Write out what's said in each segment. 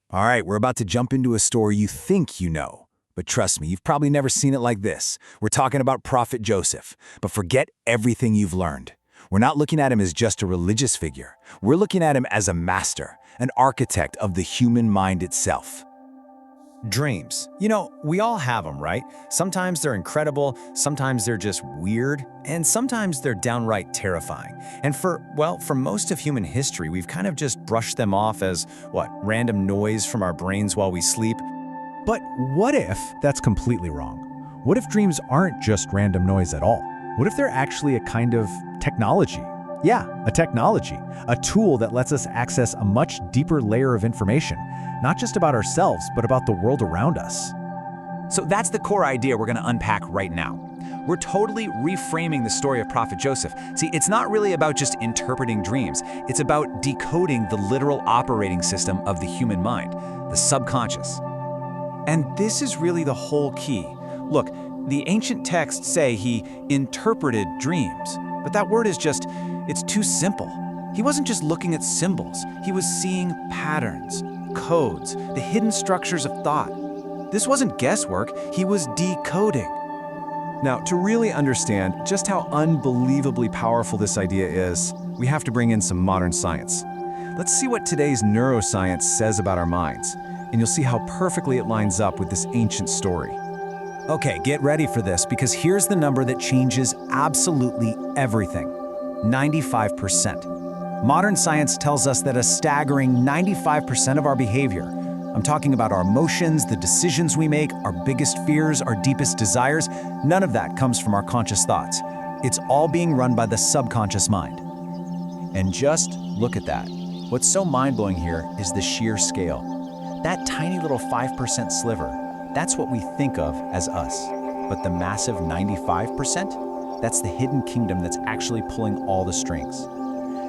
All right, we're about to jump into a story you think you know. But trust me, you've probably never seen it like this. We're talking about Prophet Joseph. But forget everything you've learned. We're not looking at him as just a religious figure. We're looking at him as a master, an architect of the human mind itself. Dreams. We all have them, right? Sometimes they're incredible, sometimes they're just weird, and sometimes they're downright terrifying. And for most of human history, we've kind of just brushed them off as, random noise from our brains while we sleep. But what if that's completely wrong? What if dreams aren't just random noise at all? What if they're actually a kind of technology? Yeah, a technology, a tool that lets us access a much deeper layer of information, not just about ourselves, but about the world around us. So that's the core idea we're going to unpack right now. We're totally reframing the story of Prophet Joseph. See, it's not really about just interpreting dreams. It's about decoding the literal operating system of the human mind, the subconscious. And this is really the whole key. Look, the ancient texts say he interpreted dreams, but that word is it's too simple. He wasn't just looking at symbols. He was seeing patterns, codes, the hidden structures of thought. This wasn't guesswork, he was decoding. Now, to really understand just how unbelievably powerful this idea is, we have to bring in some modern science. Let's see what today's neuroscience says about our minds, and you'll see how perfectly it lines up with this ancient story. Okay, get ready for this, because here's the number that changes absolutely everything: 95%. Modern science tells us that a staggering 95% of our behavior, I'm talking about our emotions, the decisions we make, our biggest fears, our deepest desires, none of that comes from our conscious thoughts. It's all being run by the subconscious mind. And just look at that. What's so mind-blowing here is the sheer scale. That tiny little 5% sliver, that's what we think of as us. But the massive 95%, that's the hidden kingdom that's actually pulling all the strings.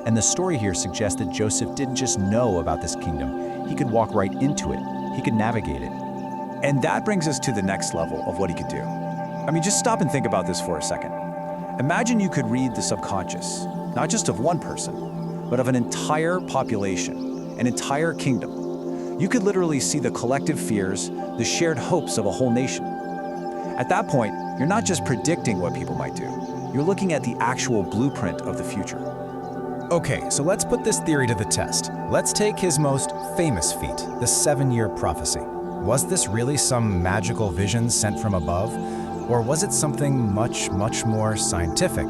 And the story here suggests that Joseph didn't just know about this kingdom, he could walk right into it, he could navigate it. And that brings us to the next level of what he could do. Just stop and think about this for a second. Imagine you could read the subconscious, not just of one person, but of an entire population, an entire kingdom. You could literally see the collective fears, the shared hopes of a whole nation. At that point, you're not just predicting what people might do. You're looking at the actual blueprint of the future. Okay, so let's put this theory to the test. Let's take his most famous feat, the 7-year prophecy. Was this really some magical vision sent from above? Or was it something much, much more scientific?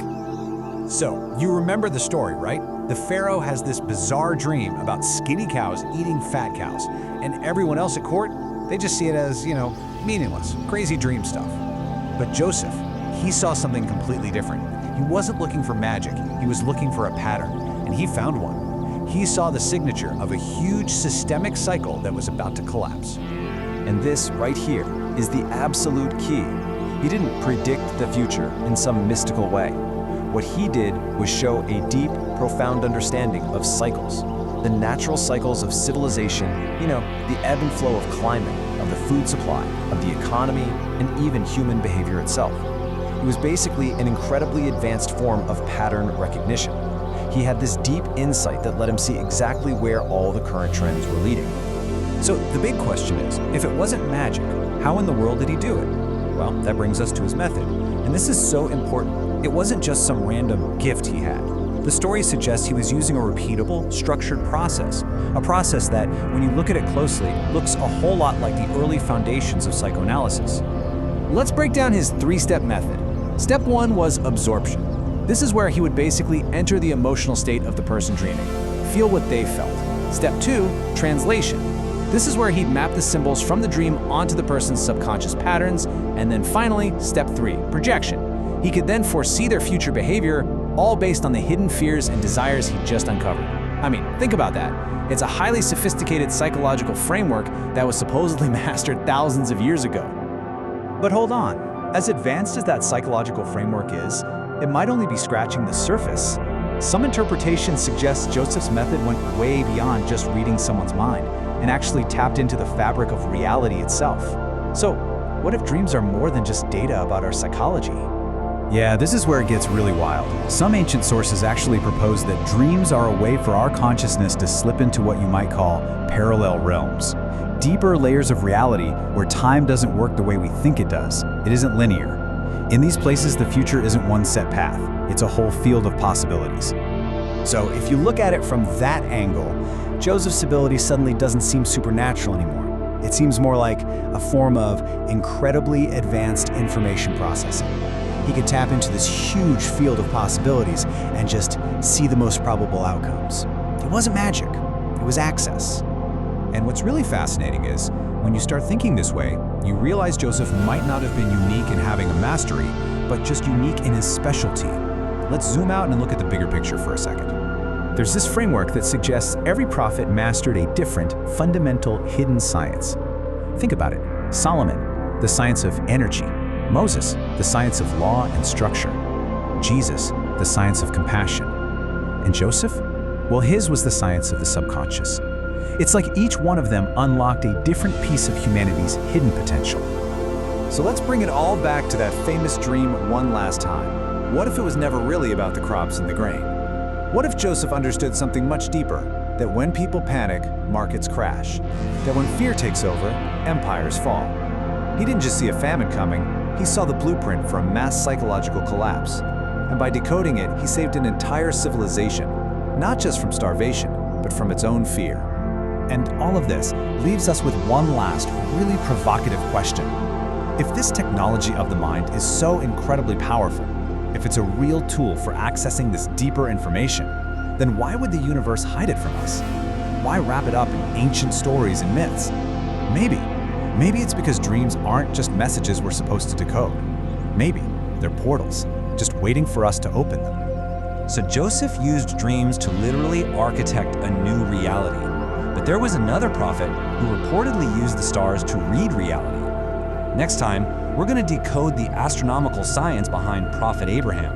So, you remember the story, right? The pharaoh has this bizarre dream about skinny cows eating fat cows, and everyone else at court, they just see it as, meaningless, crazy dream stuff. But Joseph, he saw something completely different. He wasn't looking for magic, he was looking for a pattern, and he found one. He saw the signature of a huge systemic cycle that was about to collapse. And this right here is the absolute key. He didn't predict the future in some mystical way. What he did was show a deep, profound understanding of cycles, the natural cycles of civilization, the ebb and flow of climate, of the food supply, of the economy, and even human behavior itself. It was basically an incredibly advanced form of pattern recognition. He had this deep insight that let him see exactly where all the current trends were leading. So the big question is, if it wasn't magic, how in the world did he do it? Well, that brings us to his method. And this is so important. It wasn't just some random gift he had. The story suggests he was using a repeatable, structured process, a process that, when you look at it closely, looks a whole lot like the early foundations of psychoanalysis. Let's break down his 3-step method. Step 1 was absorption. This is where he would basically enter the emotional state of the person dreaming, feel what they felt. Step 2, translation. This is where he'd map the symbols from the dream onto the person's subconscious patterns. And then finally, step 3, projection. He could then foresee their future behavior, all based on the hidden fears and desires he just uncovered. Think about that. It's a highly sophisticated psychological framework that was supposedly mastered thousands of years ago. But hold on, as advanced as that psychological framework is, it might only be scratching the surface. Some interpretations suggest Joseph's method went way beyond just reading someone's mind and actually tapped into the fabric of reality itself. So, what if dreams are more than just data about our psychology? Yeah, this is where it gets really wild. Some ancient sources actually propose that dreams are a way for our consciousness to slip into what you might call parallel realms. Deeper layers of reality where time doesn't work the way we think it does. It isn't linear. In these places, the future isn't one set path. It's a whole field of possibilities. So if you look at it from that angle, Joseph's ability suddenly doesn't seem supernatural anymore. It seems more like a form of incredibly advanced information processing. He could tap into this huge field of possibilities and just see the most probable outcomes. It wasn't magic, it was access. And what's really fascinating is, when you start thinking this way, you realize Joseph might not have been unique in having a mastery, but just unique in his specialty. Let's zoom out and look at the bigger picture for a second. There's this framework that suggests every prophet mastered a different, fundamental, hidden science. Think about it. Solomon, the science of energy. Moses, the science of law and structure. Jesus, the science of compassion. And Joseph? Well, his was the science of the subconscious. It's like each one of them unlocked a different piece of humanity's hidden potential. So let's bring it all back to that famous dream one last time. What if it was never really about the crops and the grain? What if Joseph understood something much deeper? That when people panic, markets crash. That when fear takes over, empires fall. He didn't just see a famine coming, he saw the blueprint for a mass psychological collapse. And by decoding it, he saved an entire civilization, not just from starvation, but from its own fear. And all of this leaves us with one last, really provocative question. If this technology of the mind is so incredibly powerful, if it's a real tool for accessing this deeper information, then why would the universe hide it from us? Why wrap it up in ancient stories and myths? Maybe it's because dreams aren't just messages we're supposed to decode. Maybe they're portals, just waiting for us to open them. So Joseph used dreams to literally architect a new reality. But there was another prophet who reportedly used the stars to read reality. Next time, we're going to decode the astronomical science behind Prophet Abraham.